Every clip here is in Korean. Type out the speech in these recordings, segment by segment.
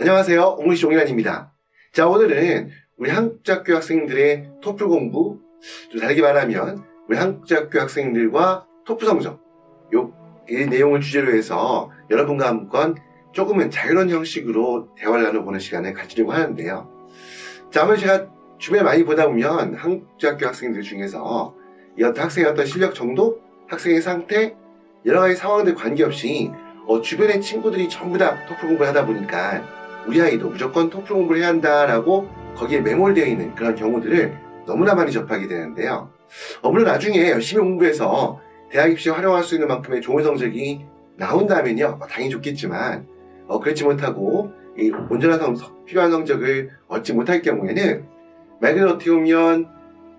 안녕하세요. 옹리시 종일환입니다. 자, 오늘은 우리 한국대학교 학생들의 토플 공부, 좀 다르게 말하면 우리 한국대학교 학생들과 토플 성적, 이 내용을 주제로 해서 여러분과 한번 조금은 자유로운 형식으로 대화를 나눠보는 시간을 가지려고 하는데요. 자, 아무래도 제가 주변에 많이 보다 보면 한국대학교 학생들 중에서 이 어떤 학생의 어떤 실력 정도, 학생의 상태, 여러 가지 상황들 관계없이 주변의 친구들이 전부 다 토플 공부를 하다 보니까 우리 아이도 무조건 토플 공부를 해야 한다라고 거기에 매몰되어 있는 그런 경우들을 너무나 많이 접하게 되는데요. 물론 나중에 열심히 공부해서 대학 입시에 활용할 수 있는 만큼의 좋은 성적이 나온다면요, 당연히 좋겠지만 그렇지 못하고 이 온전한 필요한 성적을 얻지 못할 경우에는 말 그대로 어떻게 보면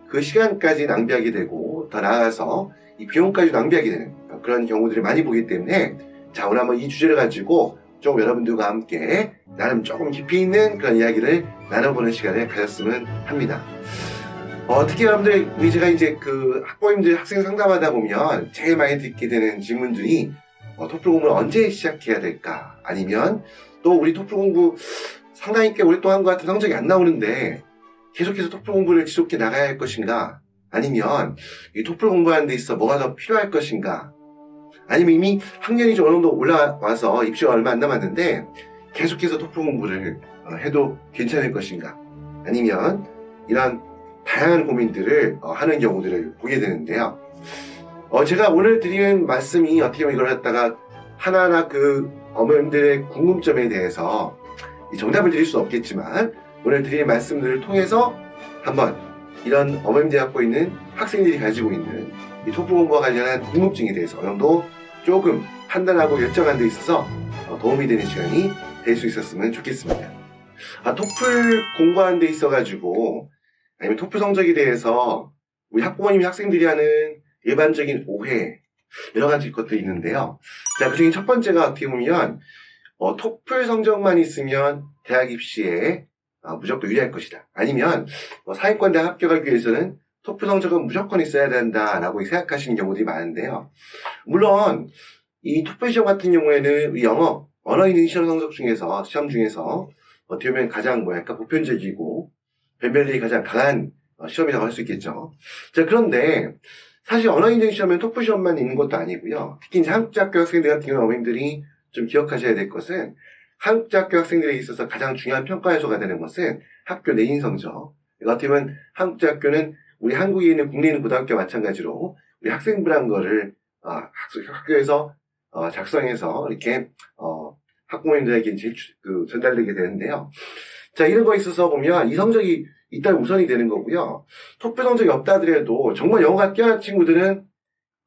그 시간까지 낭비하게 되고 더 나아가서 이 비용까지 낭비하게 되는 그런 경우들을 많이 보기 때문에, 자, 오늘 한번 이 주제를 가지고 좀 여러분들과 함께 나름 조금 깊이 있는 그런 이야기를 나눠보는 시간을 가졌으면 합니다. 특히 여러분들, 제가 이제 그 학부모님들 학생 상담하다 보면 제일 많이 듣게 되는 질문들이 토플 공부를 언제 시작해야 될까? 아니면 또 우리 토플 공부 상당히 꽤 오랫동안 한 것 같은 성적이 안 나오는데 계속해서 토플 공부를 지속해 나가야 할 것인가? 아니면 이 토플 공부하는 데 있어 뭐가 더 필요할 것인가? 아니면 이미 학년이 좀 어느 정도 올라와서 입시가 얼마 안 남았는데 계속해서 토플 공부를 해도 괜찮을 것인가? 아니면 이런 다양한 고민들을 하는 경우들을 보게 되는데요. 제가 오늘 드리는 말씀이 어떻게 보면 이걸 갖다가 하나하나 그 어머님들의 궁금점에 대해서 정답을 드릴 수 없겠지만 오늘 드리는 말씀들을 통해서 한번 이런 어머님들이 갖고 있는 학생들이 가지고 있는 이 토플 공부와 관련한 궁금증에 대해서 어느 정도 조금 판단하고 결정하는 데 있어서 도움이 되는 시간이 될 수 있었으면 좋겠습니다. 토플 공부하는 데 있어가지고 아니면 토플 성적에 대해서 우리 학부모님이 학생들이 하는 일반적인 오해, 여러 가지 것들이 있는데요. 자, 그중에 첫 번째가 어떻게 보면 토플 성적만 있으면 대학 입시에 무조건 유리할 것이다. 아니면 상위권대 합격하기 위해서는 토플 성적은 무조건 있어야 된다라고 생각하시는 경우들이 많은데요. 물론 이 토플 시험 같은 경우에는 우리 영어, 언어 있는 시험 중에서 어떻게 보면 가장 보편적이고 변별력이 가장 강한 시험이라고 할 수 있겠죠. 자, 그런데 사실 언어 인증 시험은 토플 시험만 있는 것도 아니고요. 특히 이제 한국대학교 학생들 같은 경우 어머님들이 좀 기억하셔야 될 것은, 한국대학교 학생들에 있어서 가장 중요한 평가 요소가 되는 것은 학교 내인 성적. 어떻게 보면 한국대학교는 우리 한국에 있는 국내에 있는 고등학교와 마찬가지로 우리 학생부란 거를 학교에서 작성해서 이렇게 학부모님들에게 전달되게 되는데요. 자, 이런 거에 있어서 보면 이 성적이 일단 우선이 되는 거고요. 토플 성적이 없다 하더라도 정말 영어가 뛰어난 친구들은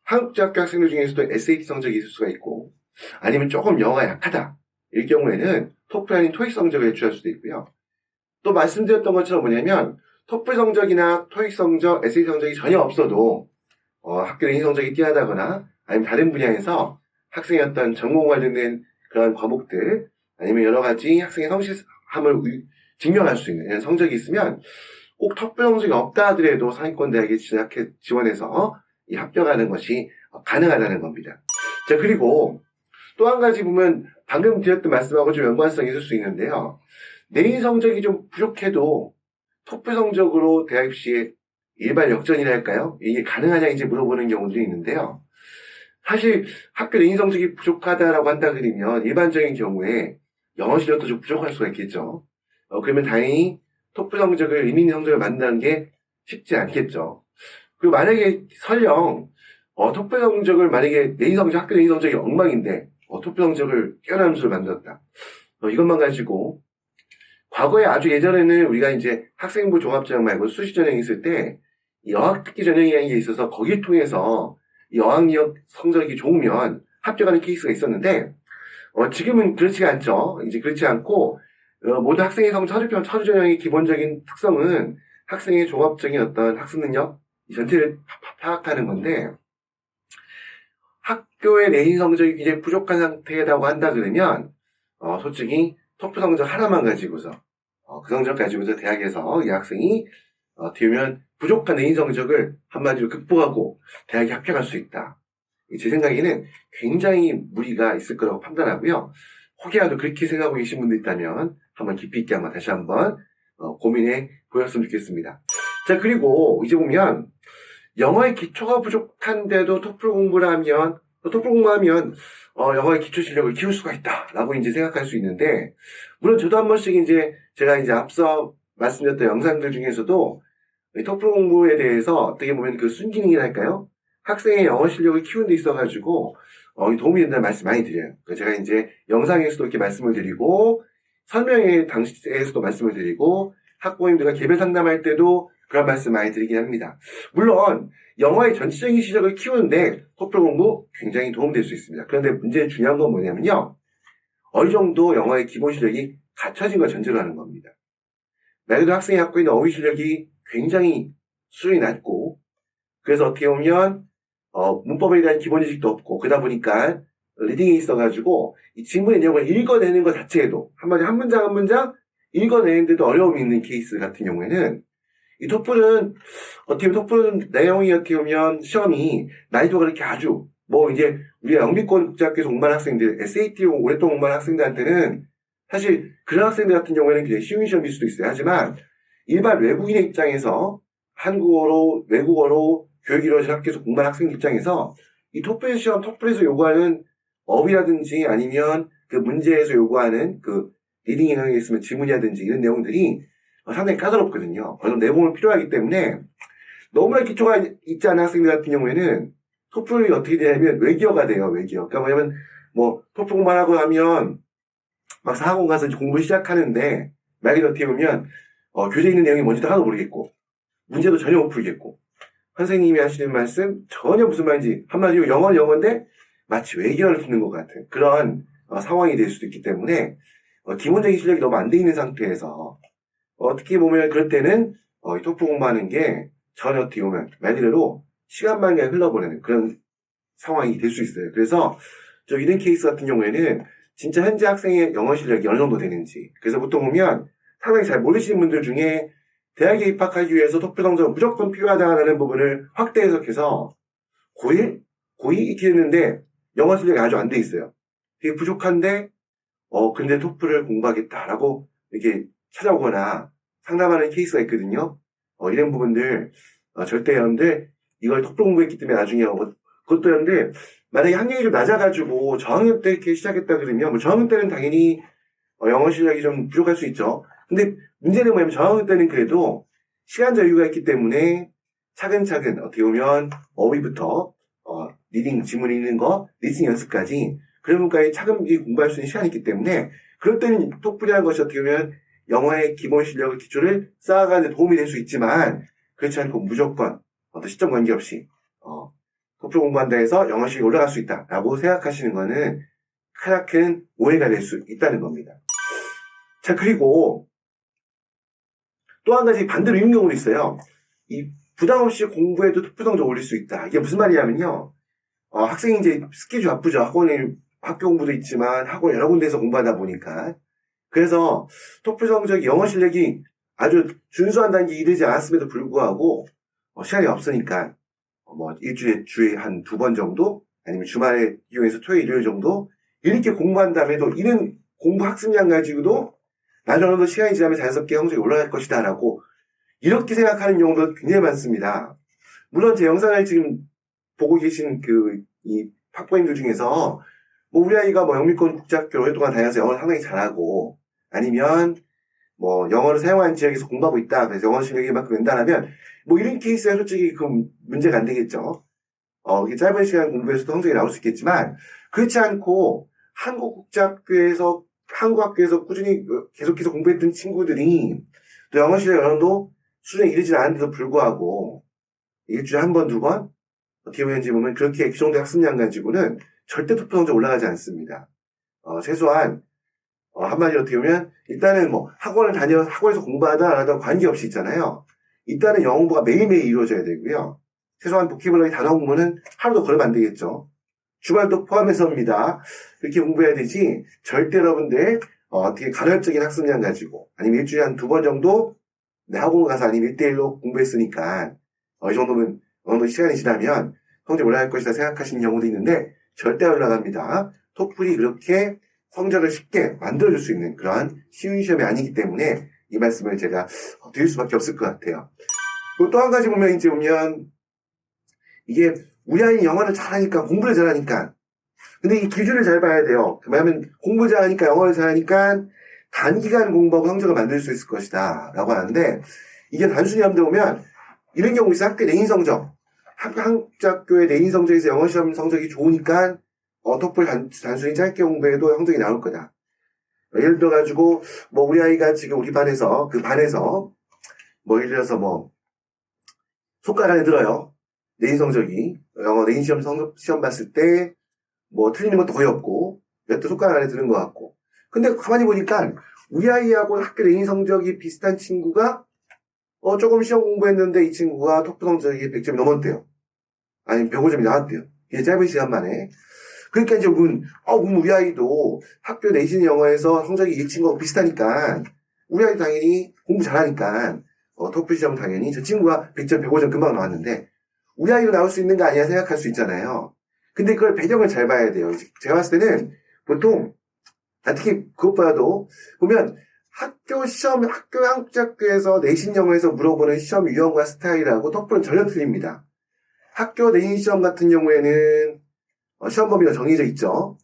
한국대학교 학생들 중에서도 SAT 성적이 있을 수가 있고, 아니면 조금 영어가 약하다 이 경우에는 토플 아닌 토익 성적을 제출할 수도 있고요. 또 말씀드렸던 것처럼 뭐냐면 토플 성적이나 토익 성적, SAT 성적이 전혀 없어도 학교 내신 성적이 뛰어나다거나 아니면 다른 분야에서 학생의 어떤 전공 관련된 그런 과목들, 아니면 여러 가지 학생의 성실함을 증명할 수 있는 이런 성적이 있으면 꼭 토플 성적이 없다 하더라도 상위권 대학에 지원해서 합격하는 것이 가능하다는 겁니다. 자, 그리고 또 한 가지 보면 방금 드렸던 말씀하고 좀 연관성이 있을 수 있는데요. 내인 성적이 좀 부족해도 토플 성적으로 대학 입시에 일반 역전이라 할까요? 이게 가능하냐 이제 물어보는 경우들이 있는데요. 사실 학교 내인 성적이 부족하다라고 한다 그러면 일반적인 경우에 영어 실력도 좀 부족할 수가 있겠죠. 그러면 다행히 토플 성적을, 의미 있는 성적을 만든다는 게 쉽지 않겠죠. 그리고 만약에 설령 토플 성적을 만약에 학교 내인 성적이 엉망인데 토플 성적을 뛰어난 점수를 만들었다. 이것만 가지고 과거에 아주 예전에는 우리가 이제 학생부 종합전형 말고 수시 전형이 있을 때 이 어학특기 전형이라는 게 있어서 거기를 통해서 이 어학력 성적이 좋으면 합격하는 케이스가 있었는데 지금은 그렇지가 않죠. 이제 그렇지 않고 모든 학생의 서류 전형의 기본적인 특성은 학생의 종합적인 어떤 학습 능력 전체를 파악하는 건데, 학교의 내신 성적이 굉장히 부족한 상태라고 한다 그러면 솔직히 토플 성적 하나만 가지고서 그 성적 가지고서 대학에서 이 학생이 어떻게 보면 부족한 내신 성적을 한마디로 극복하고 대학에 합격할 수 있다. 제 생각에는 굉장히 무리가 있을 거라고 판단하고요. 혹이라도 그렇게 생각하고 계신 분들 있다면 한번 깊이 있게 한번 다시 한번 고민해 보셨으면 좋겠습니다. 자, 그리고 이제 보면 영어의 기초가 부족한데도 토플 공부를 하면 영어의 기초 실력을 키울 수가 있다라고 이제 생각할 수 있는데, 물론 저도 한 번씩 이제 제가 이제 앞서 말씀드렸던 영상들 중에서도 이 토플 공부에 대해서 어떻게 보면 그 순기능이랄까요? 학생의 영어 실력을 키우는 데 있어가지고 도움이 된다는 말씀 많이 드려요. 제가 이제 영상에서도 이렇게 말씀을 드리고, 설명회 당시에서도 말씀을 드리고, 학부모님들과 개별 상담할 때도 그런 말씀 많이 드리긴 합니다. 물론 영어의 전체적인 실력을 키우는데 토플 공부 굉장히 도움될 수 있습니다. 그런데 문제의 중요한 건 뭐냐면요, 어느 정도 영어의 기본 실력이 갖춰진 걸 전제로 하는 겁니다. 말 그대로 학생이 갖고 있는 어휘 실력이 굉장히 수준이 낮고, 그래서 어떻게 보면 문법에 대한 기본 지식도 없고, 그러다 보니까 리딩에 있어가지고 이 지문의 내용을 읽어내는 것 자체에도 한마디 한 문장 한 문장 읽어내는데도 어려움이 있는 케이스 같은 경우에는, 이 토플은 내용이 어떻게 보면 시험이 난이도가 그렇게 아주 이제 우리가 영미권 국제학교에서 공부하는 학생들, SAT 오랫동안 공부하는 학생들한테는 사실 그런 학생들 같은 경우에는 굉장히 쉬운 시험일 수도 있어요. 하지만 일반 외국인의 입장에서 한국어로 외국어로 교육이 이루어진 학교에서 공부하는 학생 입장에서 이 토플 시험, 토플에서 요구하는 어휘라든지 아니면 그 문제에서 요구하는 그 리딩 영역에 있으면 지문이라든지 이런 내용들이 상당히 까다롭거든요. 어느 내공이 필요하기 때문에 너무나 기초가 있지 않은 학생들 같은 경우에는 토플이 어떻게 되냐면 외기어가 돼요. 외기어. 그러니까 뭐냐면 토플 공부만 하고 하면 막 사학원 가서 이제 공부 시작하는데, 말 그대로 어떻게 보면 교재에 있는 내용이 뭔지도 하나도 모르겠고 문제도 전혀 못 풀겠고, 선생님이 하시는 말씀 전혀 무슨 말인지, 한마디로 영어는 영어인데 마치 외계어를 듣는 것 같은 그런 상황이 될 수도 있기 때문에 기본적인 실력이 너무 안 돼 있는 상태에서 어떻게 보면 그럴 때는 이 토플 공부하는 게 전혀 어떻게 보면 말 그대로 시간만 그냥 흘러보내는 그런 상황이 될 수 있어요. 그래서 이런 케이스 같은 경우에는 진짜 현재 학생의 영어 실력이 어느 정도 되는지, 그래서 보통 보면 상당히 잘 모르시는 분들 중에 대학에 입학하기 위해서 토플 성적은 무조건 필요하다라는 부분을 확대 해석해서 고1? 고2 이렇게 했는데 영어 실력이 아주 안 돼 있어요. 되게 부족한데 근데 토플을 공부하겠다라고 이렇게 찾아오거나 상담하는 케이스가 있거든요. 이런 부분들 절대 여러분들 이걸 토플 공부했기 때문에 나중에 그것도 여러분들 만약에 학력이 좀 낮아가지고 저학년 때 이렇게 시작했다 그러면 저학년 때는 당연히 영어 실력이 좀 부족할 수 있죠. 근데 문제는 뭐냐면 저학년 때는 그래도 시간적 여유가 있기 때문에 차근차근 어떻게 보면 어휘부터 리딩, 지문 읽는 거, 리스닝 연습까지 그런 것까지 차근히 공부할 수 있는 시간이 있기 때문에, 그럴 때는 토플이라는 것이 어떻게 보면 영어의 기본 실력의 기초를 쌓아가는 데 도움이 될 수 있지만, 그렇지 않고 무조건 어떤 시점 관계없이 토플 공부한다 해서 영어 실력이 올라갈 수 있다라고 생각하시는 거는 크나큰 오해가 될 수 있다는 겁니다. 자, 그리고 또 한 가지 반대로 있는 경우도 있어요. 이 부담 없이 공부해도 토플 성적 올릴 수 있다. 이게 무슨 말이냐면요, 학생이 이제 스케줄 바쁘죠. 학교 공부도 있지만 학원 여러 군데에서 공부하다 보니까. 그래서 토플 성적이 영어 실력이 아주 준수한 단계에 이르지 않았음에도 불구하고 시간이 없으니까 일주일에 주에 한 2번 정도, 아니면 주말에 이용해서 토요일 일요일 정도 이렇게 공부한 다음에도 이런 공부 학습량 가지고도 나중에 시간이 지나면 자연스럽게 성적이 올라갈 것이다 라고 이렇게 생각하는 경우도 굉장히 많습니다. 물론 제 영상을 지금 보고 계신 이 학부모님들 중에서 우리 아이가 영미권 국제학교 오랫동안 다녀서 영어를 상당히 잘하고, 아니면 영어를 사용하는 지역에서 공부하고 있다, 그래서 영어 실력이 만큼 된다라면 이런 케이스에 솔직히 그 문제가 안 되겠죠. 이게 짧은 시간 공부에서도 성적이 나올 수 있겠지만, 그렇지 않고 한국 학교에서 꾸준히 계속해서 공부했던 친구들이 또 영어 실력이 어느 정도 수준에 이르지 않은데도 불구하고 일주일에 1번, 2번 어떻게 보면 그렇게 그 정도 학습량 가지고는 절대 토플 성적 올라가지 않습니다. 최소한 한마디로 어떻게 보면 일단은 학원에서 공부하다 안 하다 관계없이 있잖아요. 일단은 영어 공부가 매일매일 이루어져야 되고요. 최소한 보키블러리 단어 공부는 하루도 그러면 안 되겠죠. 주말도 포함해서입니다. 그렇게 공부해야 되지, 절대 여러분들 어떻게 간헐적인 학습량 가지고 아니면 일주일에 한 2번 정도 학원 가서 아니면 1대1로 공부했으니까 이 정도면 어느 정도 시간이 지나면 성적이 올라갈 것이다 생각하시는 경우도 있는데 절대 올라갑니다. 토플이 그렇게 성적을 쉽게 만들어줄 수 있는 그러한 쉬운 시험이 아니기 때문에 이 말씀을 제가 드릴 수밖에 없을 것 같아요. 그리고 또 한 가지 보면 이게 우리 아이는 영어를 잘하니까, 공부를 잘하니까. 근데 이 기준을 잘 봐야 돼요. 왜냐하면 공부 잘하니까, 영어를 잘하니까 단기간 공부하고 성적을 만들 수 있을 것이다 라고 하는데, 이게 단순히 한번 보면 이런 경우 있어요. 학교 내인 성적, 한국학교의 내인 성적에서 영어 시험 성적이 좋으니까 토플 단순히 짧게 공부해도 성적이 나올 거다. 예를 들어가지고 우리 아이가 지금 우리 반에서 예를 들어서 손가락 안에 들어요. 내인 성적이 영어 내인 시험 봤을 때 틀리는 것도 거의 없고 몇 도 손가락 안에 드는 것 같고. 근데 가만히 보니까 우리 아이하고 학교 내인 성적이 비슷한 친구가 조금 시험 공부했는데 이 친구가 토플 성적이 100점이 넘었대요. 아니면 105점이 나왔대요. 이게 짧은 시간 만에. 그러니까 이제 우리 아이도 학교 내신 영어에서 성적이 이 친구하고 비슷하니까 우리 아이도 당연히 공부 잘하니까 토플 시험 당연히 저 친구가 100점, 105점 금방 나왔는데 우리 아이도 나올 수 있는 거 아니야 생각할 수 있잖아요. 근데 그걸 배경을 잘 봐야 돼요. 제가 봤을 때는 보통 특히 그것보다도 보면 학교 한국학교에서 내신 영어에서 물어보는 시험 유형과 스타일하고 토플은 전혀 틀립니다. 학교 내신 시험 같은 경우에는 시험 범위가 정해져 있죠.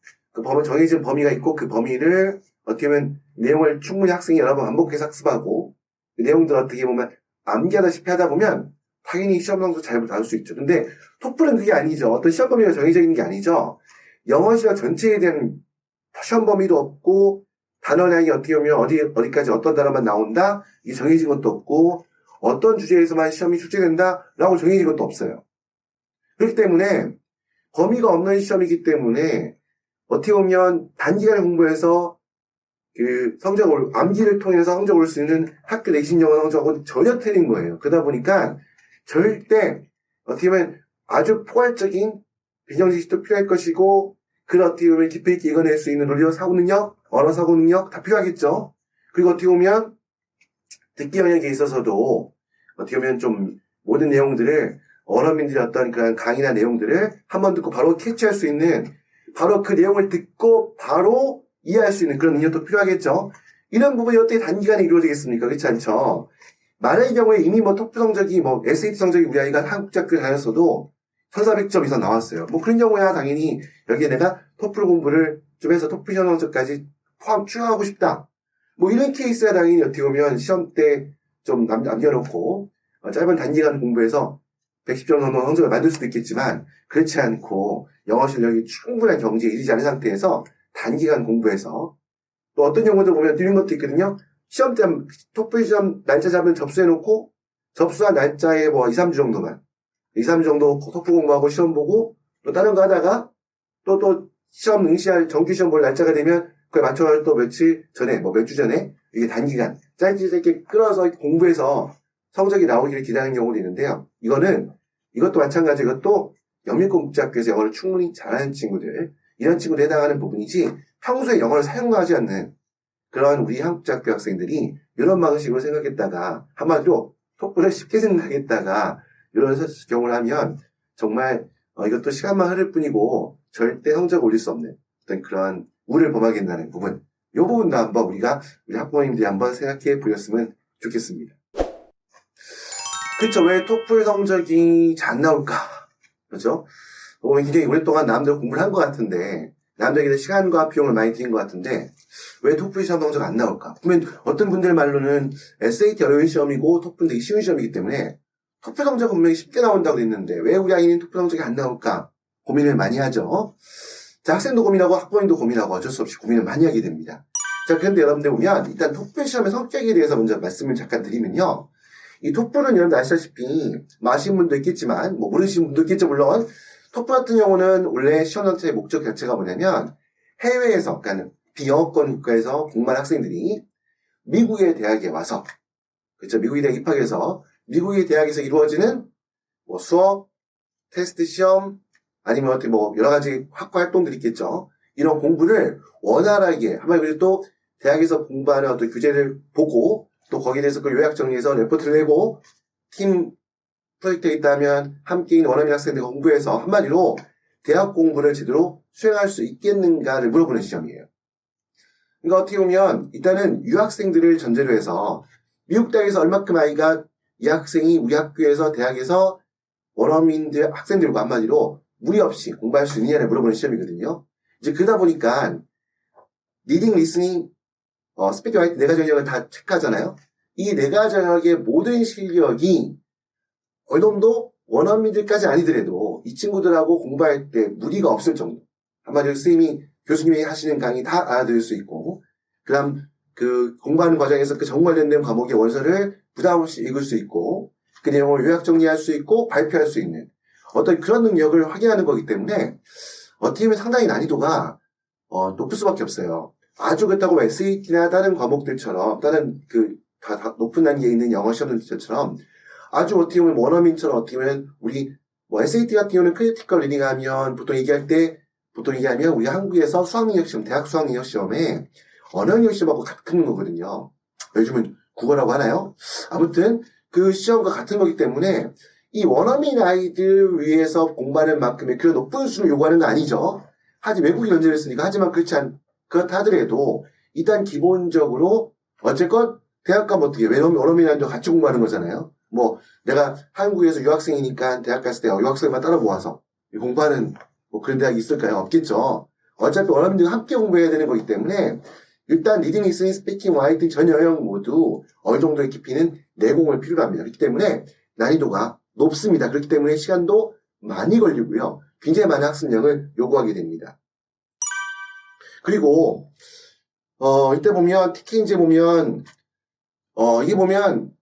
정해진 범위가 있고 그 범위를 어떻게 보면 내용을 충분히 학생이 여러 번 반복해서 학습하고 그 내용들 어떻게 보면 암기하다시피 하다 보면 당연히 시험 성적 잘 나올 수 있죠. 근데 토플은 그게 아니죠. 어떤 시험 범위가 정해져 있는 게 아니죠. 영어 시험 전체에 대한 시험 범위도 없고 단어량이 어떻게 보면 어디까지 어떤 단어만 나온다? 이게 정해진 것도 없고 어떤 주제에서만 시험이 출제된다라고 정해진 것도 없어요. 그렇기 때문에 범위가 없는 시험이기 때문에 어떻게 보면 단기간에 공부해서 암기를 통해서 성적 올 수 있는 학교 내신 영어 성적은 전혀 틀린 거예요. 그러다 보니까 절대 어떻게 보면 아주 포괄적인 비정식도 필요할 것이고 그걸 어떻게 보면 깊이 있게 읽어낼 수 있는 논리적 사고 능력, 언어 사고 능력 다 필요하겠죠. 그리고 어떻게 보면 듣기 영역에 있어서도 어떻게 보면 좀 모든 내용들을 원어민들의 어떤 그런 강의나 내용들을 한번 듣고 바로 캐치할 수 있는 바로 그 내용을 듣고 바로 이해할 수 있는 그런 능력도 필요하겠죠. 이런 부분이 어떻게 단기간에 이루어지겠습니까? 그렇지 않죠. 만약의 경우에 이미 토플 성적이 SAT 성적이 우리 아이가 한국학교에 다녔어도 1400점 이상 나왔어요. 그런 경우야 당연히 여기에 내가 토플 공부를 좀 해서 토플 시험 성적까지 추가하고 싶다. 이런 케이스야 당연히 어떻게 보면 시험 때 좀 남겨놓고 짧은 단기간 공부해서 110점 정도 성적을 만들 수도 있겠지만 그렇지 않고 영어 실력이 충분한 경지에 이르지 않은 상태에서 단기간 공부해서 또 어떤 경우도 보면 이런 것도 있거든요. 시험 때 토플 시험 날짜 잡으면 접수해놓고 접수한 날짜에 2, 3주 정도만 2, 3주 정도 토플 공부하고 시험 보고 또 다른 거 하다가 또 시험 응시할 정규 시험 볼 날짜가 되면 그에 맞춰서 또 며칠 전에 몇 주 전에 이게 단기간 짧게 끌어서 공부해서 성적이 나오기를 기다리는 경우도 있는데요. 이것도 마찬가지. 이것도 영미권국제학교에서 영어를 충분히 잘하는 친구들, 이런 친구들에 해당하는 부분이지 평소에 영어를 사용하지 않는 그런 우리 한국학교 학생들이 이런 방식으로 생각했다가 한마디로 토플을 쉽게 생각했다가 이런 경우를 하면 정말 이것도 시간만 흐를 뿐이고 절대 성적을 올릴 수 없는 어떤 그런 우를 범하게 된다는 부분, 이 부분도 한번 우리 학부모님들이 한번 생각해 보셨으면 좋겠습니다. 그렇죠. 왜 토플 성적이 잘 안 나올까? 그렇죠? 굉장히 오랫동안 남들 공부를 한 것 같은데, 남들에게 시간과 비용을 많이 들인 것 같은데, 왜 토플 시험 성적 안 나올까? 그러면 어떤 분들 말로는 SAT 어려운 시험이고 토플은 되게 쉬운 시험이기 때문에 토플 성적은 분명히 쉽게 나온다고 했는데 왜 우리 아이는 토플 성적이 안 나올까? 고민을 많이 하죠. 자, 학생도 고민하고 학부모님도 고민하고 어쩔 수 없이 고민을 많이 하게 됩니다. 자, 그런데 여러분들 보면 일단 토플 시험의 성격에 대해서 먼저 말씀을 잠깐 드리면요. 이 토플은 여러분들 아시다시피 아시는 분도 있겠지만 모르시는 분도 있겠죠. 물론 토플 같은 경우는 원래 시험 자체의 목적 자체가 뭐냐면 해외에서 그러니까 비영어권 국가에서 공부한 학생들이 미국의 대학에 와서 그렇죠. 미국의 대학 입학해서 미국의 대학에서 이루어지는 수업, 테스트 시험 아니면 어떻게 여러 가지 학과 활동들이 있겠죠. 이런 공부를 원활하게 한마디로 또 대학에서 공부하는 어떤 교재를 보고 또 거기에 대해서 그 요약 정리해서 레포트를 내고 팀 프로젝트가 있다면 함께 있는 원어민 학생들과 공부해서 한마디로 대학 공부를 제대로 수행할 수 있겠는가를 물어보는 시험이에요. 그러니까 어떻게 보면 일단은 유학생들을 전제로 해서 미국 대학에서 얼마큼 아이가 이 학생이 우리 학교에서 대학에서 원어민들 학생들과 한마디로 무리 없이 공부할 수 있느냐를 물어보는 시험이거든요. 이제 그러다 보니까 리딩, 리스닝, 스피킹, 라이팅 네 가지 영역을 다 체크하잖아요. 이 네 가지 영역의 모든 실력이 어느 정도 원어민들까지 아니더라도 이 친구들하고 공부할 때 무리가 없을 정도. 한마디로 교수님이 하시는 강의 다 알아들을 수 있고, 그다음 그 공부하는 과정에서 그 전공 관련된 과목의 원서를 부담 없이 읽을 수 있고, 그 내용을 요약 정리할 수 있고 발표할 수 있는 어떤 그런 능력을 확인하는 거기 때문에 어떻게 보면 상당히 난이도가 높을 수밖에 없어요. 아주 그렇다고 SAT나 다른 과목들처럼 다른 다 높은 단계에 있는 영어 시험들처럼 아주 어떻게 보면 원어민처럼 어떻게 보면 우리 SAT 같은 경우는 크리티컬 리딩하면 보통 얘기하면 우리 한국에서 수학능력 시험, 대학 수학능력 시험에 언어능력 시험하고 같은 거거든요. 요즘은 국어라고 하나요? 아무튼 그 시험과 같은 거기 때문에 이 원어민 아이들 위해서 공부하는 만큼의 그런 높은 수를 요구하는 거 아니죠. 외국인 연재를 했으니까. 하지만 그렇다 하더라도 일단 기본적으로 어쨌건 대학 가면 어떻게 원어민이랑 같이 공부하는 거잖아요. 내가 한국에서 유학생이니까 대학 갔을 때 유학생만 따라 모아서 공부하는 그런 대학이 있을까요? 없겠죠. 어차피 원어민들과 함께 공부해야 되는 거기 때문에 일단 리딩, 리스닝, 스피킹, 라이팅 전 영역 모두 어느 정도의 깊이는 내공을 필요로 합니다. 그렇기 때문에 난이도가 높습니다. 그렇기 때문에 시간도 많이 걸리고요. 굉장히 많은 학습량을 요구하게 됩니다. 그리고 이때 보면 특히 이제 보면 이게 보면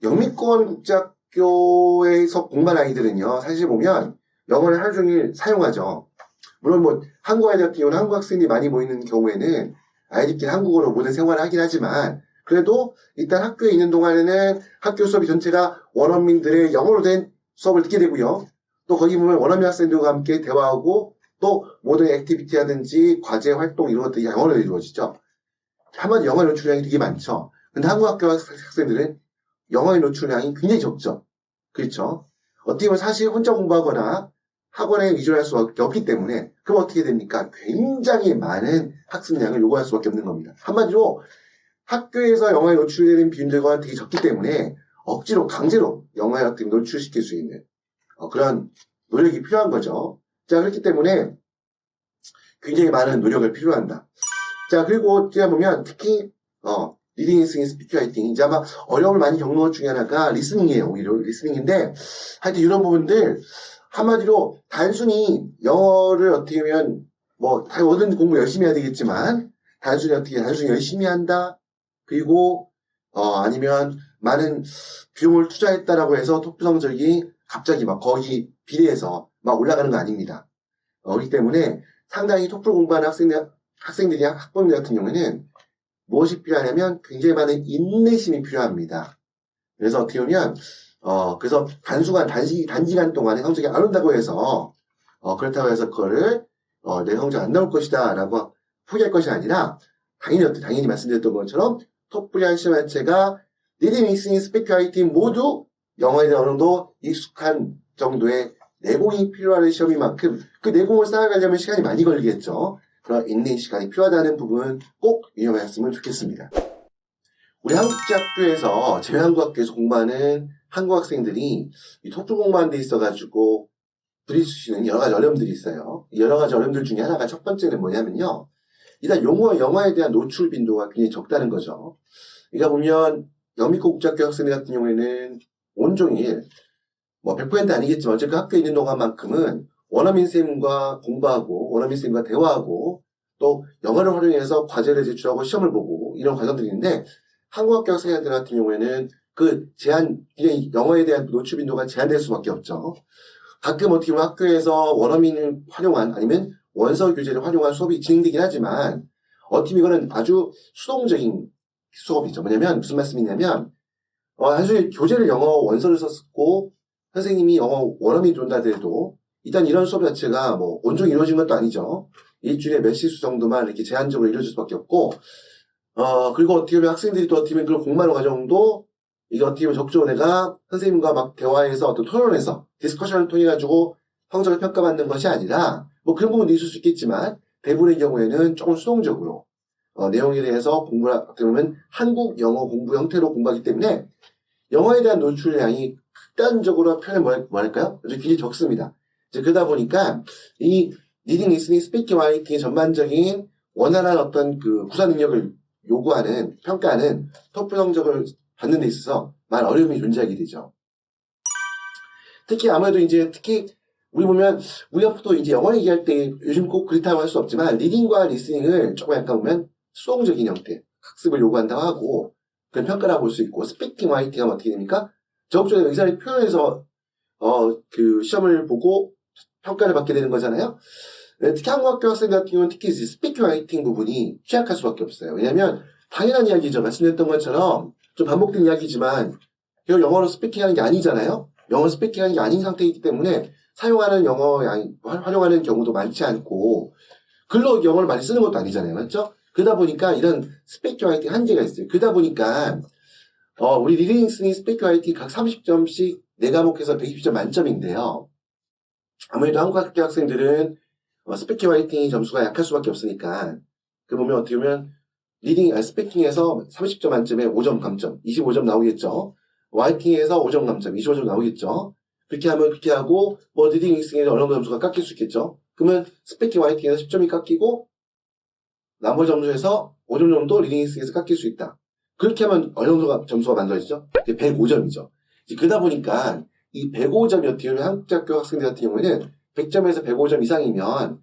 영미권 국제학교에서 공부한 아이들은요. 사실 보면 영어를 하루 종일 사용하죠. 물론 한국 아이들 같은 경우는 한국 학생들이 많이 모이는 경우에는 아이들끼리 한국어로 모든 생활을 하긴 하지만 그래도 일단 학교에 있는 동안에는 학교 수업이 전체가 원어민들의 영어로 된 수업을 듣게 되고요. 또 거기 보면 원어민 학생들과 함께 대화하고 또 모든 액티비티라든지 과제 활동 이런 것들이 영어로 이루어지죠. 한마디 영어 노출량이 되게 많죠. 근데 한국 학교 학생들은 영어의 노출량이 굉장히 적죠. 그렇죠. 어떻게 보면 사실 혼자 공부하거나 학원에 위주로 할 수밖에 없기 때문에 그럼 어떻게 됩니까? 굉장히 많은 학습량을 요구할 수밖에 없는 겁니다. 한마디로 학교에서 영어에 노출되는 비율들과 되게 적기 때문에 억지로 강제로 영어에 어떻게 노출시킬 수 있는 그런 노력이 필요한 거죠. 자, 그렇기 때문에 굉장히 많은 노력을 필요한다. 자, 그리고 제가 보면 특히 리딩, 리스닝, 스피킹, 라이팅 이제 아마 어려움을 많이 겪는 것 중에 하나가 리스닝이에요. 오히려 리스닝인데 하여튼 이런 부분들 한마디로 단순히 영어를 어떻게 하면 다 뭐든 공부 열심히 해야 되겠지만 단순히 열심히 한다. 그리고 아니면 많은 비용을 투자했다라고 해서 토플 성적이 갑자기 거기 비례해서 올라가는 거 아닙니다. 그렇기 때문에 상당히 토플 공부하는 학생들이 학부모들 같은 경우에는 무엇이 필요하냐면 굉장히 많은 인내심이 필요합니다. 그래서 어떻게 보면 그래서 단시간 동안에 성적이 안 온다고 해서 그렇다고 해서 그거를 내 성적 안 나올 것이다 라고 포기할 것이 아니라 당연히 말씀드렸던 것처럼 토플이라는 시험 자체가 리딩, 리스닝, 스피킹, 라이팅 모두 영어에 대한 어느 정도 익숙한 정도의 내공이 필요한 시험인 만큼 그 내공을 쌓아가려면 시간이 많이 걸리겠죠. 그런 인내 시간이 필요하다는 부분 꼭 유념하셨으면 좋겠습니다. 우리 한국제학교에서 제외한국학교에서 공부하는 한국 학생들이 이 토플 공부하는 데 있어가지고 부딪히는 여러 가지 어려움들이 있어요. 여러 가지 어려움들 중에 하나가 첫 번째는 뭐냐면요. 일단 영어에 대한 노출 빈도가 굉장히 적다는 거죠. 그러니까 보면 영미권 국제학교 학생들 같은 경우에는 온종일 100% 아니겠지만 어쨌든 학교에 있는 동안만큼은 원어민 쌤과 공부하고 원어민 쌤과 대화하고 또 영어를 활용해서 과제를 제출하고 시험을 보고 이런 과정들이 있는데 한국 학교 학생들 같은 경우에는 그 그냥 영어에 대한 노출 빈도가 제한될 수밖에 없죠. 가끔 어떻게 보면 학교에서 원어민을 활용한 아니면 원서 교재를 활용한 수업이 진행되긴 하지만 어떻게 이거는 아주 수동적인 수업이죠. 뭐냐면 무슨 말씀이냐면 단순히 교재를 영어 원서를 썼고 선생님이 영어 원어민이 들어온다 하더라도 일단 이런 수업 자체가 온종일 이루어진 것도 아니죠. 일주일에 몇 시수 정도만 이렇게 제한적으로 이루어질 수밖에 없고 그리고 어떻게 보면 학생들이 또 어떻게 보면 그런 공부하는 과정도 이게 어떻게 보면 적극적으로 내가 선생님과 대화해서 어떤 토론에서 디스커션을 통해 가지고 성적을 평가받는 것이 아니라 그런 부분도 있을 수 있겠지만 대부분의 경우에는 조금 수동적으로 내용에 대해서 공부를 하게 되면 한국 영어 공부 형태로 공부하기 때문에 영어에 대한 노출량이 극단적으로 표현을 뭐랄까요? 아주 굉장히 적습니다. 이제 그러다 보니까 이 리딩, 리스닝, 스피킹, 라이팅의 전반적인 원활한 어떤 그 구사 능력을 요구하는 평가는 토플 성적을 받는 데 있어서 많은 어려움이 존재하게 되죠. 특히 아무래도 특히 우리 보면 우리가 또 이제 영어 얘기할 때 요즘 꼭 그렇다고 할 수 없지만 리딩과 리스닝을 조금 약간 보면 수동적인 형태 학습을 요구한다고 하고 그런 평가라고 볼 수 있고 스피킹 라이팅은 어떻게 됩니까? 적극적인 의사를 표현해서 그 시험을 보고 평가를 받게 되는 거잖아요. 특히 한국 학교 학생 같은 경우는 특히 스피킹 라이팅 부분이 취약할 수밖에 없어요. 왜냐하면 당연한 이야기죠. 말씀드렸던 것처럼 좀 반복된 이야기지만 결국 영어로 스피킹하는 게 아니잖아요. 영어 스피킹하는 게 아닌 상태이기 때문에 사용하는 활용하는 경우도 많지 않고 글로 영어를 많이 쓰는 것도 아니잖아요. 맞죠? 그러다 보니까 이런 스피킹 라이팅 한계가 있어요. 그러다 보니까 우리 리딩, 리스닝, 스피킹 라이팅 각 30점씩 4과목에서 120점 만점인데요. 아무래도 한국 학교 학생들은 스피킹 라이팅 점수가 약할 수밖에 없으니까 그 보면 어떻게 보면 스피킹에서 30점 만점에 5점 감점, 25점 나오겠죠. 라이팅에서 5점 감점, 25점 나오겠죠. 그렇게 하면 그렇게 하고 리딩, 리스닝에서 어느 정도 점수가 깎일 수 있겠죠. 그러면 스피킹 라이팅에서 10점이 깎이고 나머지 점수에서 5점 정도 리딩, 리스닝에서 깎일 수 있다. 그렇게 하면 어느 정도 점수가 만들어지죠? 105점이죠. 그러다 보니까 이 105점이 어떻게 보면 한국학교 학생들 같은 경우에는 100점에서 105점 이상이면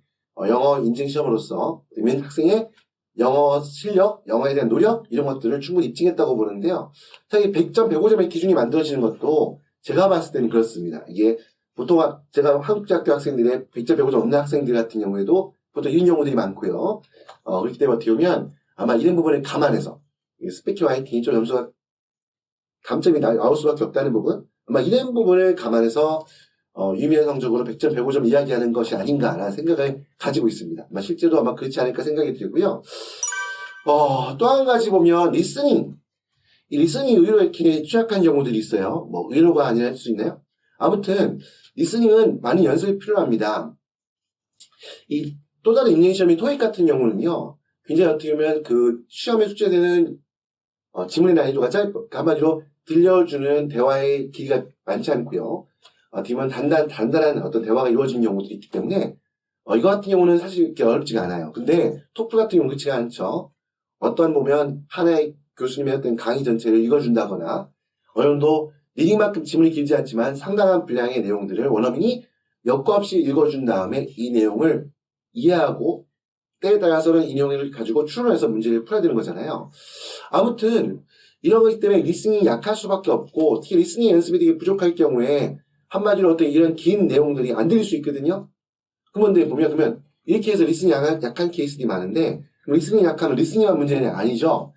영어 인증 시험으로서 그러면 학생의 영어 실력, 영어에 대한 노력 이런 것들을 충분히 입증했다고 보는데요. 사실 100점, 105점의 기준이 만들어지는 것도 제가 봤을 때는 그렇습니다. 이게 보통 제가 한국학교 학생들의 100점, 105점 없는 학생들 같은 경우에도 보통 이런 경우들이 많고요. 그렇기 때문에 어떻게 보면 아마 이런 부분을 감안해서 스피킹 라이팅이 좀 점수가 감점이 나올 수밖에 없다는 부분 아마 이런 부분을 감안해서 유의미한 성적으로 100점, 105점 이야기하는 것이 아닌가라는 생각을 가지고 있습니다. 아마 실제로 아마 그렇지 않을까 생각이 들고요. 또 한 가지 보면 리스닝. 이 리스닝 의외로 이렇게 취약한 경우들이 있어요. 의외로가 아니라 할 수 있나요? 아무튼 리스닝은 많은 연습이 필요합니다. 이 또 다른 인증 시험인 토익 같은 경우는요. 굉장히 어떻게 보면 그 시험에 출제되는 지문의 난이도가 한마디로 들려주는 대화의 길이가 많지 않고요. 어떻게 보면 단단한 어떤 대화가 이루어진 경우도 있기 때문에 이거 같은 경우는 사실 이렇게 어렵지가 않아요. 근데 토플 같은 경우는 그렇지가 않죠. 어떤 보면 하나의 교수님의 어떤 강의 전체를 읽어준다거나 어느 정도 리딩만큼 지문이 길지 않지만 상당한 분량의 내용들을 원어민이 여과 없이 읽어준 다음에 이 내용을 이해하고 때에 따라서는 인용을 가지고 추론해서 문제를 풀어야 되는 거잖아요. 아무튼 이런 거기 때문에 리스닝이 약할 수밖에 없고 특히 리스닝 연습이 되게 부족할 경우에 한마디로 어떤 이런 긴 내용들이 안 들릴 수 있거든요. 그런데 보면 이렇게 해서 리스닝이 약한 케이스들이 많은데 리스닝이 약하면 리스닝만 문제는 아니죠.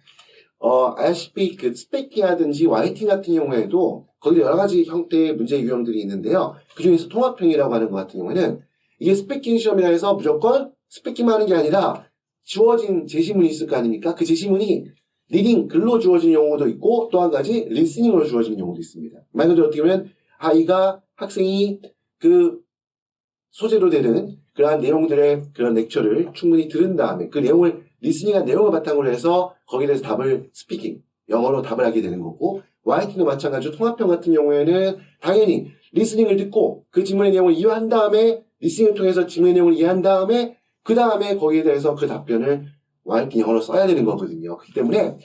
아시피 스피킹 하든지 라이팅 같은 경우에도 거기 여러 가지 형태의 문제 유형들이 있는데요. 그 중에서 통합형이라고 하는 것 같은 경우에는 이게 스피킹 시험이라 해서 무조건 스피킹만 하는 게 아니라 주어진 제시문이 있을 거 아닙니까? 그 제시문이 리딩, 글로 주어진 경우도 있고 또 한 가지 리스닝으로 주어진 경우도 있습니다. 말 그대로 어떻게 보면 학생이 그 소재로 되는 그러한 내용들의 그런 렉처를 충분히 들은 다음에 그 내용을 리스닝한 내용을 바탕으로 해서 거기에 대해서 답을 스피킹, 영어로 답을 하게 되는 거고 라이팅도 마찬가지로 통합형 같은 경우에는 당연히 리스닝을 듣고 그 지문의 내용을 이해한 다음에 리스닝을 통해서 지문의 내용을 이해한 다음에 그 다음에 거기에 대해서 그 답변을 라이팅 영어로 써야 되는 거거든요. 그렇기 때문에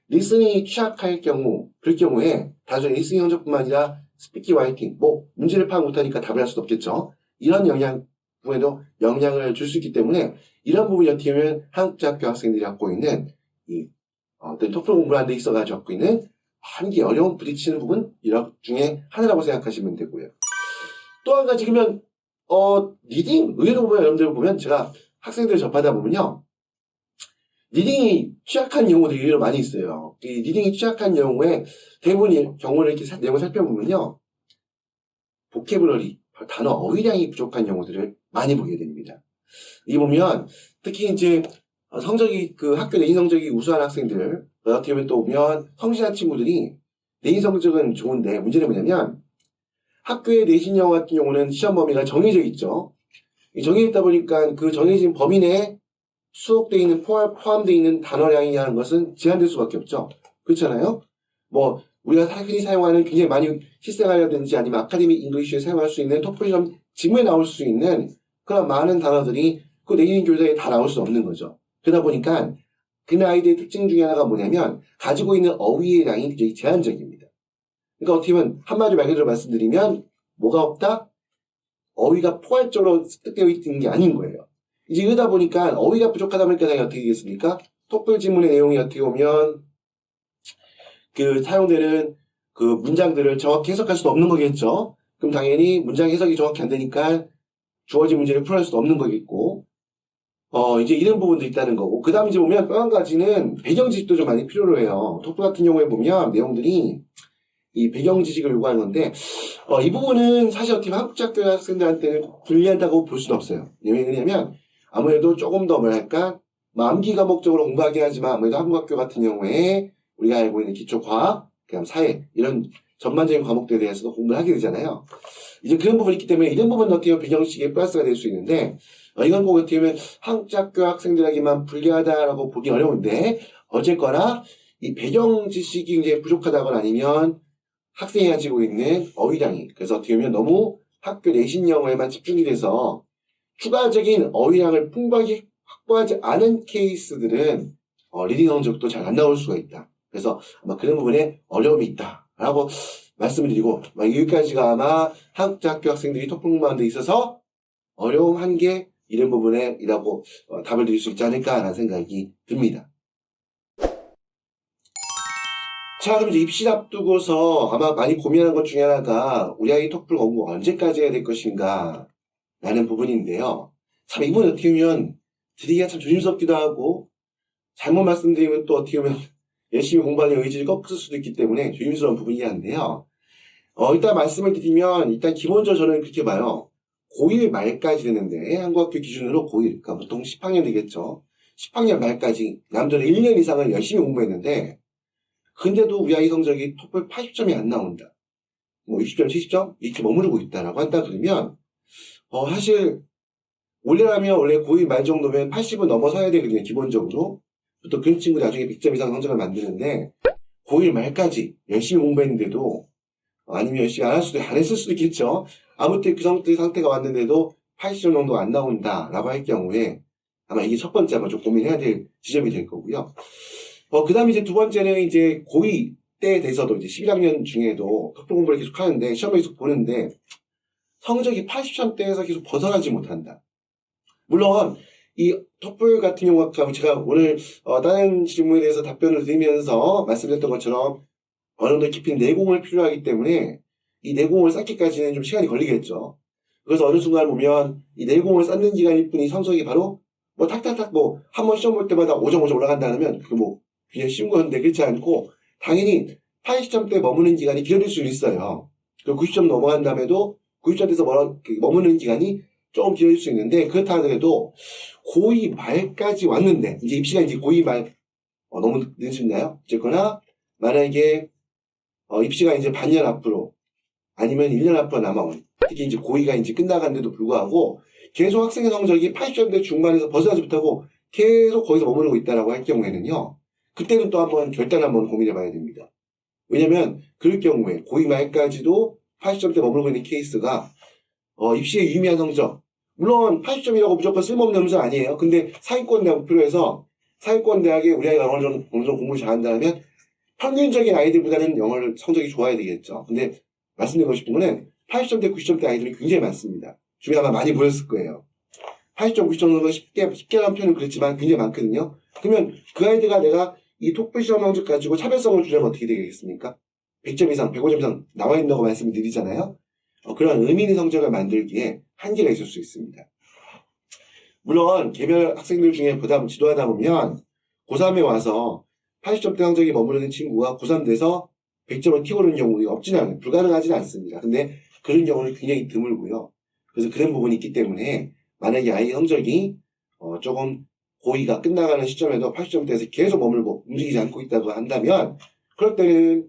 리스닝이 취약할 경우 그럴 경우에 단순히 리스닝 성적뿐만 아니라 스피킹, 라이팅 문제를 파악 못하니까 답을 할 수도 없겠죠. 이런 부분에도 영향을 줄 수 있기 때문에 이런 부분이 어떻게 보면 한국학교 학생들이 갖고 있는 이 어떤 토플 공부를 하는 데 있어가지고 갖고 있는 한계 어려움 부딪히는 부분 중에 하나라고 생각하시면 되고요. 또 한 가지 그러면 리딩 의외로 보면 여러분들 보면 제가 학생들 접하다 보면요. 리딩이 취약한 경우들이 의외로 많이 있어요. 이 리딩이 취약한 경우에 대부분의 경우를 이렇게 내용을 살펴보면요. 보캐블러리, 단어 어휘량이 부족한 경우들을 많이 보게 됩니다. 이 보면 특히 이제 성적이 학교 내신 성적이 우수한 학생들 어떻게 보면 또 보면 성실한 친구들이 내신 성적은 좋은데 문제는 뭐냐면 학교의 내신 영어 같은 경우는 시험 범위가 정해져 있죠. 정해져 있다 보니까 그 정해진 범위 내에 수록되어 있는 포함되어 있는 단어량이라는 것은 제한될 수밖에 없죠. 그렇잖아요. 뭐 우리가 흔히 사용하는 굉장히 많이 실생활이라든지 아니면 아카데믹 잉글리시에 사용할 수 있는 토플 시험 지문에 나올 수 있는 그런 많은 단어들이 그 내신 교재에 다 나올 수 없는 거죠. 그러다 보니까 그 아이들의 특징 중에 하나가 뭐냐면 가지고 있는 어휘의 양이 굉장히 제한적입니다. 그러니까 어떻게 보면 한마디로 말 그대로 말씀드리면 뭐가 없다? 어휘가 포괄적으로 습득되어 있는 게 아닌 거예요. 이제 이러다 보니까 어휘가 부족하다 보니까 당연히 어떻게 되겠습니까? 토플 지문의 내용이 어떻게 보면 그 사용되는 그 문장들을 정확히 해석할 수도 없는 거겠죠. 그럼 당연히 문장 해석이 정확히 안 되니까 주어진 문제를 풀어낼 수도 없는 거겠고, 이제 이런 부분도 있다는 거고. 그 다음 이제 보면 또 한 가지는 배경 지식도 좀 많이 필요로 해요. 토플 같은 경우에 보면 내용들이 이 배경 지식을 요구하는 건데, 이 부분은 사실 어떻게 보면 한국학교 학생들한테는 불리하다고 볼 수는 없어요. 왜냐면 아무래도 조금 더 뭐랄까, 암기 과목적으로 공부하긴 하지만 아무래도 한국학교 같은 경우에 우리가 알고 있는 기초과학, 그다음 사회 이런 전반적인 과목들에 대해서도 공부를 하게 되잖아요. 이제 그런 부분이 있기 때문에 이런 부분은 어떻게 보면 배경지식의 플러스가 될 수 있는데 이건 꼭 어떻게 보면 한국학교 학생들에게만 불리하다라고 보기 어려운데 어쨌거나 이 배경지식이 이제 부족하다거나 아니면 학생이 가지고 있는 어휘량이 그래서 어떻게 보면 너무 학교 내신 영어에만 집중이 돼서 추가적인 어휘량을 풍부하게 확보하지 않은 케이스들은 리딩 성적도 잘 안 나올 수가 있다. 그래서 아마 그런 부분에 어려움이 있다라고 말씀을 드리고 여기까지가 아마 한국학교 학생들이 토플 공부하는 데 있어서 어려움 한계 이런 부분에이라고 답을 드릴 수 있지 않을까라는 생각이 듭니다. 자, 그럼 이제 입시 앞두고서 아마 많이 고민하는 것 중에 하나가 우리 아이 토플 공부 언제까지 해야 될 것인가 라는 부분인데요. 참 이번 어떻게 보면 드리기가 참 조심스럽기도 하고 잘못 말씀드리면 또 어떻게 보면 열심히 공부하는 의지를 꺾을 수도 있기 때문에 조심스러운 부분이긴 한데요. 일단 말씀을 드리면 일단 기본적으로 저는 그렇게 봐요. 고1 말까지 되는데 한국학교 기준으로 고1, 그러니까 보통 10학년 되겠죠. 10학년 말까지 남들은 1년 이상을 열심히 공부했는데 근데도 우리 아이 성적이 토플 80점이 안 나온다. 뭐 60점, 70점 이렇게 머무르고 있다라고 한다 그러면 사실 원래라면 원래 고1 말 정도면 80은 넘어서야 되거든요. 기본적으로. 또 그런 친구들 나중에 100점 이상 성적을 만드는데 고1 말까지 열심히 공부했는데도 아니면 열심히 안 했을 수도 있겠죠. 아무튼 그 상태가 왔는데도 80점 정도 안 나온다라고 할 경우에 아마 이게 첫 번째 아마 좀 고민해야 될 지점이 될 거고요. 그 다음에 이제 두 번째는 이제 고2 때에 대해서도 이제 11학년 중에도 토플 공부를 계속 하는데 시험을 계속 보는데 성적이 80점대에서 계속 벗어나지 못한다. 물론 이 토플 같은 경우가 제가 오늘 다른 질문에 대해서 답변을 드리면서 말씀드렸던 것처럼 어느 정도 깊이 내공을 필요하기 때문에 이 내공을 쌓기까지는 좀 시간이 걸리겠죠. 그래서 어느 순간 보면 이 내공을 쌓는 기간일 뿐이 성적이 바로 뭐 탁탁탁 뭐 한 번 시험 볼 때마다 5점 5점 올라간다 하면 그 뭐 그냥 쉬운 건데 그렇지 않고 당연히 80점대 머무는 기간이 길어질 수 있어요. 그리고 90점 넘어간 다음에도 90점대에서 머무는 기간이 조금 길어질 수 있는데 그렇다 하더라도 고2 말까지 왔는데 이제 입시가 이제 고2 말 너무 늦었나요? 어쨌거나 만약에 입시가 이제 반년 앞으로 아니면 1년 앞으로 남아온 특히 이제 고2가 이제 끝나간데도 불구하고 계속 학생의 성적이 80점대 중반에서 벗어나지 못하고 계속 거기서 머무르고 있다라고 할 경우에는요. 그때는 또 한번 결단 한번 고민해 봐야 됩니다. 왜냐면 그럴 경우에 고2 말까지도 80점대 머무르고 있는 케이스가 입시에 유의미한 성적 물론 80점이라고 무조건 쓸모없는 점수 아니에요. 근데 상위권 대학 목표로 해서 상위권 대학에 우리 아이가 어느 정도 공부를 잘한다면 평균적인 아이들보다는 영어를 성적이 좋아야 되겠죠. 근데 말씀드리고 싶은 거는 80점대, 90점대 아이들이 굉장히 많습니다. 주변에 아마 많이 보였을 거예요. 80점, 90점 정도 쉽게 하는 표현은 그렇지만 굉장히 많거든요. 그러면 그 아이들과 내가 이 토플 시험 성적 가지고 차별성을 주려면 어떻게 되겠습니까? 100점 이상, 105점 이상 나와 있다고 말씀을 드리잖아요. 그런 의미 있는 성적을 만들기에 한계가 있을 수 있습니다. 물론 개별 학생들 중에 보다 지도하다 보면 고3에 와서 80점대 성적이 머무르는 친구가 고3 돼서 100점을 튀어오르는 경우가 없지는 않아요. 불가능하지는 않습니다. 근데 그런 경우는 굉장히 드물고요. 그래서 그런 부분이 있기 때문에 만약에 아이 성적이 조금 고2가 끝나가는 시점에도 80점대에서 계속 머물고 움직이지 않고 있다고 한다면 그럴 때는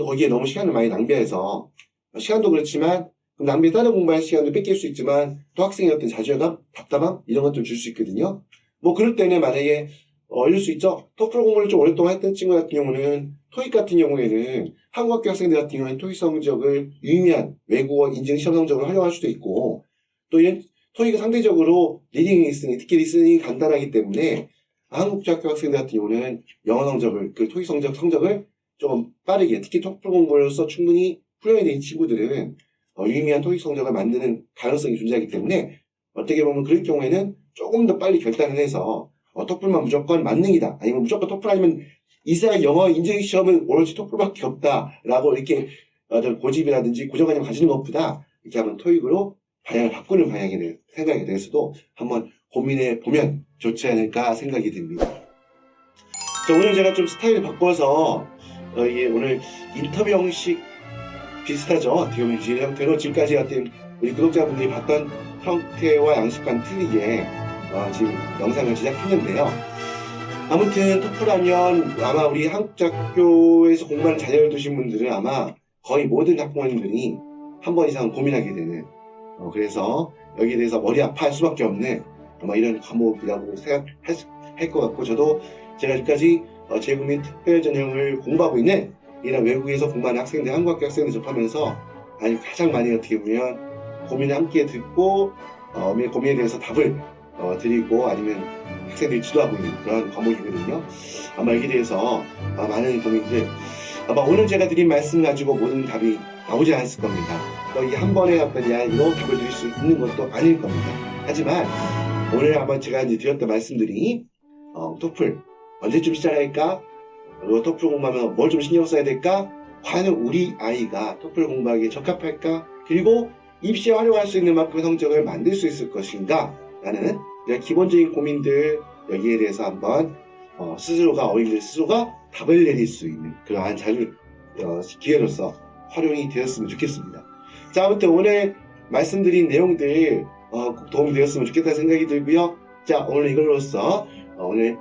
거기에 너무 시간을 많이 낭비해서 시간도 그렇지만 낭비해 다른 공부할 시간도 뺏길 수 있지만 또 학생의 어떤 자존감, 답답함 이런 것도 줄 수 있거든요. 뭐 그럴 때는 만약에 이럴 수 있죠. 토플 공부를 좀 오랫동안 했던 친구 같은 경우는 토익 같은 경우에는 한국 학교 학생들 같은 경우에는 토익 성적을 유의미한 외국어 인증 시험 성적으로 활용할 수도 있고 또 이런 토익은 상대적으로 리딩 리스닝, 특히 리스닝이 간단하기 때문에 한국 학교 학생들 같은 경우는 영어 성적을 그 토익 성적을 좀 빠르게 특히 토플 공부로서 충분히 훈련이 된 친구들은 유의미한 토익 성적을 만드는 가능성이 존재하기 때문에 어떻게 보면 그럴 경우에는 조금 더 빨리 결단을 해서 토플만 무조건 만능이다. 아니면 무조건 토플 아니면 이사 영어 인증 시험은 오로지 토플밖에 없다라고 이렇게 어떤 고집이라든지 고정관념을 가지는 것보다 이렇게 한번 토익으로 방향을 바꾸는 방향에 생각에 대해서도 한번 고민해 보면 좋지 않을까 생각이 듭니다. 자, 오늘 제가 좀 스타일을 바꿔서 이게 오늘 인터뷰 형식 비슷하죠. 어떻게 보면 이런 형태로 지금까지 같은 우리 구독자분들이 봤던 형태와 양식과는 틀리게 지금 영상을 제작했는데요. 아무튼 토플하면 아마 우리 한국학교에서 공부하는 자녀를 두신 분들은 아마 거의 모든 학부모님들이 한 번 이상 고민하게 되는 그래서 여기에 대해서 머리 아파할 수밖에 없는 아마 이런 과목이라고 생각할 것 같고 저도 제가 지금까지 재구민 특별전형을 공부하고 있는 이런 외국에서 공부하는 학생들, 한국 학교 학생들 접하면서 가장 많이 어떻게 보면 고민을 함께 듣고 고민에 대해서 답을 드리고 아니면 학생들이 지도하고 있는 그런 과목이거든요. 아마 여기에 대해서 많은 고민들 아마 오늘 제가 드린 말씀 가지고 모든 답이 나오지 않았을 겁니다. 이 한 번에 어떤 이야기로 답을 드릴 수 있는 것도 아닐 겁니다. 하지만 오늘 한번 제가 이제 드렸던 말씀들이 토플 언제쯤 시작할까? 그리고 토플 공부하면 뭘 좀 신경 써야 될까? 과연 우리 아이가 토플 공부하기에 적합할까? 그리고 입시에 활용할 수 있는 만큼의 성적을 만들 수 있을 것인가? 라는 기본적인 고민들 여기에 대해서 한번 어린이들 스스로가 답을 내릴 수 있는 그러한 기회로서 활용이 되었으면 좋겠습니다. 자, 아무튼 오늘 말씀드린 내용들 꼭 도움이 되었으면 좋겠다는 생각이 들고요. 자, 오늘 이걸로써 오늘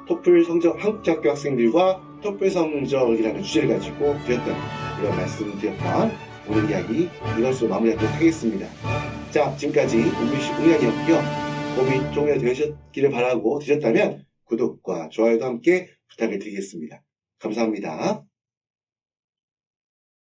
토플 성적 한국학교 학생들과 토플 성적이라는 주제를 가지고 드렸던 이런 말씀드렸던 오늘 이야기 이것으로 마무리하도록 하겠습니다. 자, 지금까지 MBC 공연이었고요. 도움이 조금 되셨기를 바라고 되셨다면 구독과 좋아요도 함께 부탁을 드리겠습니다. 감사합니다.